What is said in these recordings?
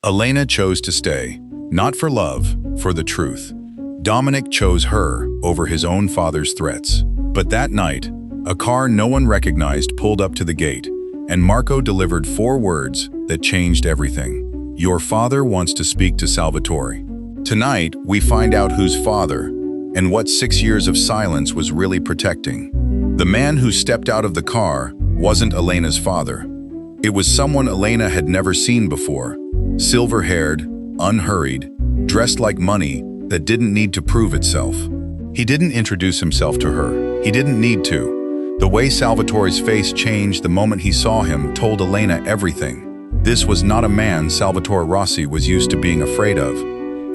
Elena chose to stay, not for love, for the truth. Dominic chose her over his own father's threats. But that night, a car no one recognized pulled up to the gate, and Marco delivered 4 words that changed everything. Your father wants to speak to Salvatore. Tonight, we find out whose father and what 6 years of silence was really protecting. The man who stepped out of the car wasn't Elena's father. It was someone Elena had never seen before. Silver-haired, unhurried, dressed like money that didn't need to prove itself. He didn't introduce himself to her. He didn't need to. The way Salvatore's face changed the moment he saw him told Elena everything. This was not a man Salvatore Rossi was used to being afraid of,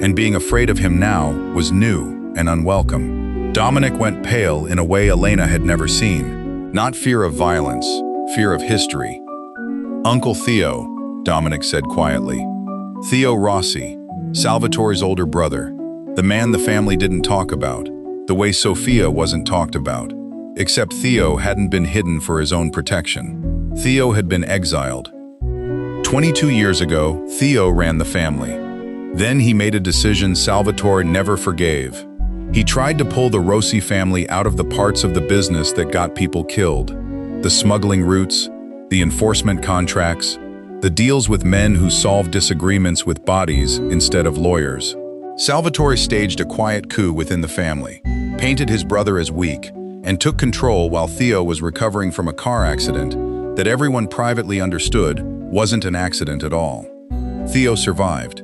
and being afraid of him now was new and unwelcome. Dominic went pale in a way Elena had never seen. Not fear of violence, fear of history. Uncle Theo, Dominic said quietly. Theo Rossi, Salvatore's older brother, the man the family didn't talk about, the way Sofia wasn't talked about. Except Theo hadn't been hidden for his own protection. Theo had been exiled. 22 years ago, Theo ran the family. Then he made a decision Salvatore never forgave. He tried to pull the Rossi family out of the parts of the business that got people killed. The smuggling routes, the enforcement contracts, the deals with men who solved disagreements with bodies instead of lawyers. Salvatore staged a quiet coup within the family, painted his brother as weak, and took control while Theo was recovering from a car accident that everyone privately understood wasn't an accident at all. Theo survived.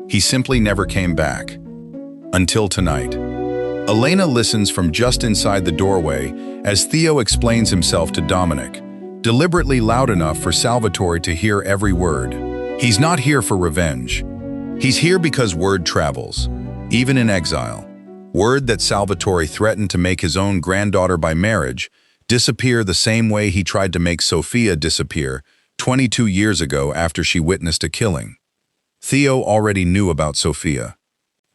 He simply never came back. Until tonight. Elena listens from just inside the doorway as Theo explains himself to Dominic, deliberately loud enough for Salvatore to hear every word. He's not here for revenge. He's here because word travels, even in exile. Word that Salvatore threatened to make his own granddaughter by marriage disappear the same way he tried to make Sofia disappear 22 years ago after she witnessed a killing. Theo already knew about Sofia.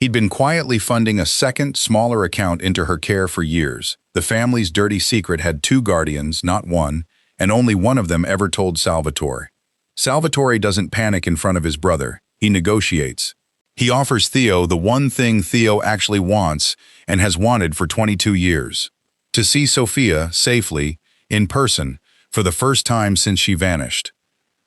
He'd been quietly funding a second, smaller account into her care for years. The family's dirty secret had 2 guardians, not one, and only one of them ever told Salvatore. Salvatore doesn't panic in front of his brother. He negotiates. He offers Theo the one thing Theo actually wants and has wanted for 22 years. To see Sofia safely, in person, for the first time since she vanished.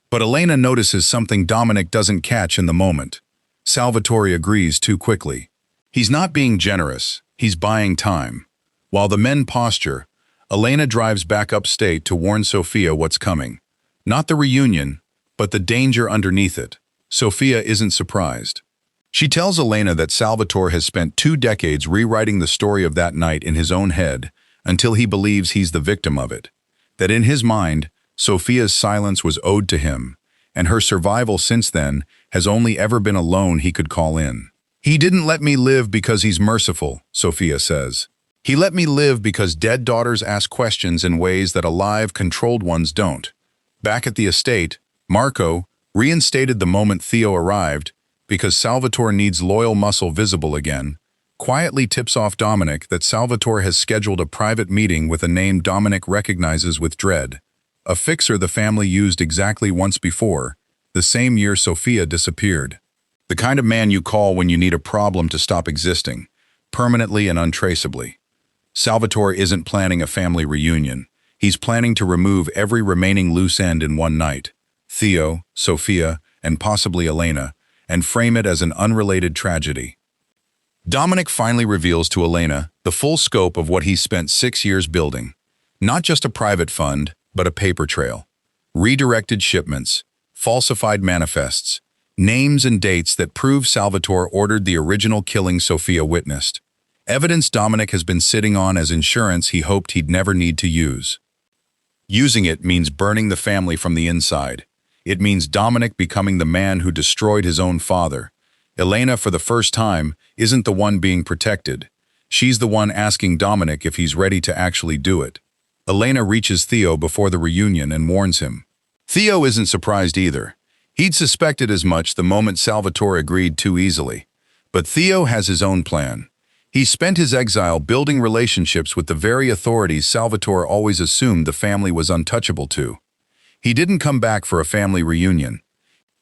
But Elena notices something Dominic doesn't catch in the moment. Salvatore agrees too quickly. He's not being generous, he's buying time. While the men posture, Elena drives back upstate to warn Sofia what's coming. Not the reunion, but the danger underneath it. Sofia isn't surprised. She tells Elena that Salvatore has spent 2 decades rewriting the story of that night in his own head until he believes he's the victim of it. That in his mind, Sofia's silence was owed to him, and her survival since then has only ever been a loan he could call in. He didn't let me live because he's merciful, Sofia says. He let me live because dead daughters ask questions in ways that alive, controlled ones don't. Back at the estate, Marco, reinstated the moment Theo arrived, because Salvatore needs loyal muscle visible again, quietly tips off Dominic that Salvatore has scheduled a private meeting with a name Dominic recognizes with dread. A fixer the family used exactly once before, the same year Sofia disappeared. The kind of man you call when you need a problem to stop existing, permanently and untraceably. Salvatore isn't planning a family reunion. He's planning to remove every remaining loose end in one night. Theo, Sofia, and possibly Elena, and frame it as an unrelated tragedy. Dominic finally reveals to Elena the full scope of what he's spent 6 years building. Not just a private fund, but a paper trail. Redirected shipments, falsified manifests, names and dates that prove Salvatore ordered the original killing Sofia witnessed. Evidence Dominic has been sitting on as insurance he hoped he'd never need to use. Using it means burning the family from the inside. It means Dominic becoming the man who destroyed his own father. Elena, for the first time, isn't the one being protected. She's the one asking Dominic if he's ready to actually do it. Elena reaches Theo before the reunion and warns him. Theo isn't surprised either. He'd suspected as much the moment Salvatore agreed too easily. But Theo has his own plan. He spent his exile building relationships with the very authorities Salvatore always assumed the family was untouchable to. He didn't come back for a family reunion.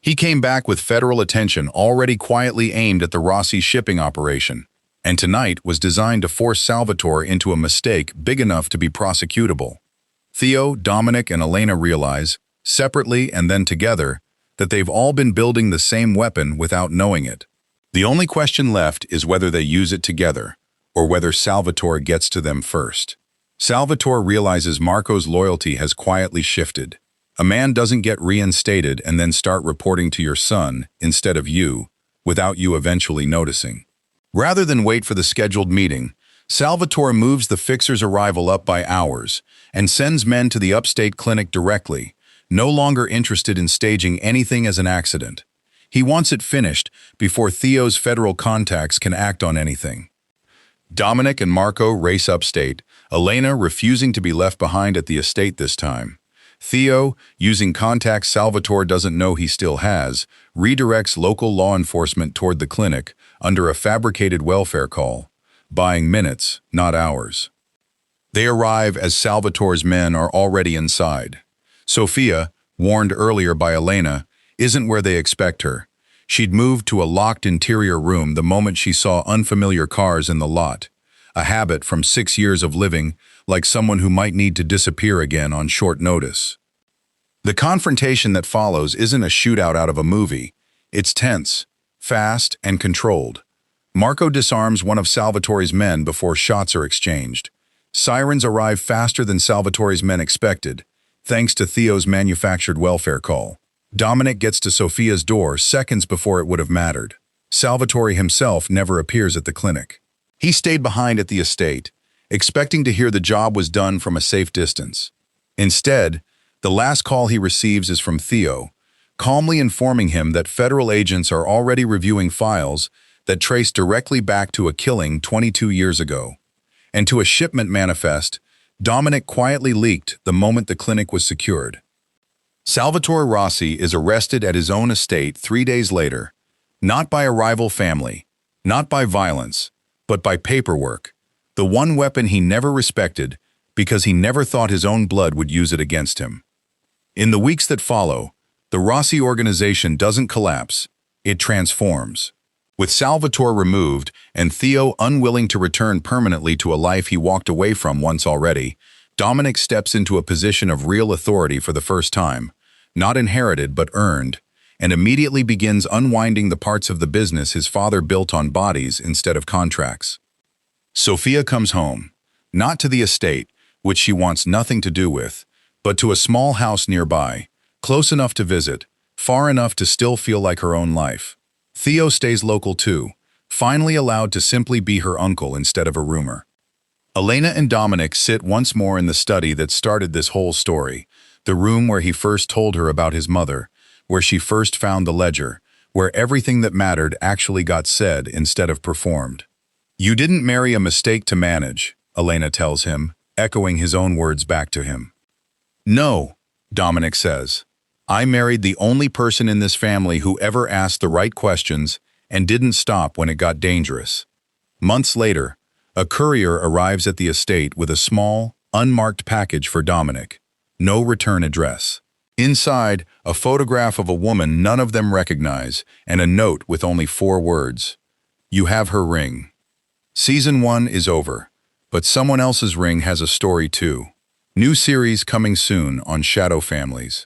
He came back with federal attention already quietly aimed at the Rossi shipping operation, and tonight was designed to force Salvatore into a mistake big enough to be prosecutable. Theo, Dominic, and Elena realize, separately and then together, that they've all been building the same weapon without knowing it. The only question left is whether they use it together, or whether Salvatore gets to them first. Salvatore realizes Marco's loyalty has quietly shifted. A man doesn't get reinstated and then start reporting to your son instead of you, without you eventually noticing. Rather than wait for the scheduled meeting, Salvatore moves the fixer's arrival up by hours and sends men to the upstate clinic directly, no longer interested in staging anything as an accident. He wants it finished before Theo's federal contacts can act on anything. Dominic and Marco race upstate, Elena refusing to be left behind at the estate this time. Theo, using contacts Salvatore doesn't know he still has, redirects local law enforcement toward the clinic under a fabricated welfare call, buying minutes, not hours. They arrive as Salvatore's men are already inside. Sofia, warned earlier by Elena, isn't where they expect her. She'd moved to a locked interior room the moment she saw unfamiliar cars in the lot, a habit from 6 years of living like someone who might need to disappear again on short notice. The confrontation that follows isn't a shootout out of a movie. It's tense, fast, and controlled. Marco disarms one of Salvatore's men before shots are exchanged. Sirens arrive faster than Salvatore's men expected, thanks to Theo's manufactured welfare call. Dominic gets to Sofia's door seconds before it would have mattered. Salvatore himself never appears at the clinic. He stayed behind at the estate, expecting to hear the job was done from a safe distance. Instead, the last call he receives is from Theo, calmly informing him that federal agents are already reviewing files that trace directly back to a killing 22 years ago. And to a shipment manifest, Dominic quietly leaked the moment the clinic was secured. Salvatore Rossi is arrested at his own estate 3 days later, not by a rival family, not by violence, but by paperwork, the one weapon he never respected because he never thought his own blood would use it against him. In the weeks that follow, the Rossi organization doesn't collapse, it transforms. With Salvatore removed and Theo unwilling to return permanently to a life he walked away from once already, Dominic steps into a position of real authority for the first time, not inherited but earned, and immediately begins unwinding the parts of the business his father built on bodies instead of contracts. Sofia comes home, not to the estate, which she wants nothing to do with, but to a small house nearby, close enough to visit, far enough to still feel like her own life. Theo stays local too, finally allowed to simply be her uncle instead of a rumor. Elena and Dominic sit once more in the study that started this whole story, the room where he first told her about his mother, where she first found the ledger, where everything that mattered actually got said instead of performed. "You didn't marry a mistake to manage," Elena tells him, echoing his own words back to him. "No," Dominic says. "I married the only person in this family who ever asked the right questions and didn't stop when it got dangerous." Months later, a courier arrives at the estate with a small, unmarked package for Dominic. No return address. Inside, a photograph of a woman none of them recognize and a note with only 4 words. "You have her ring." Season 1 is over, but someone else's ring has a story too. New series coming soon on Shadow Families.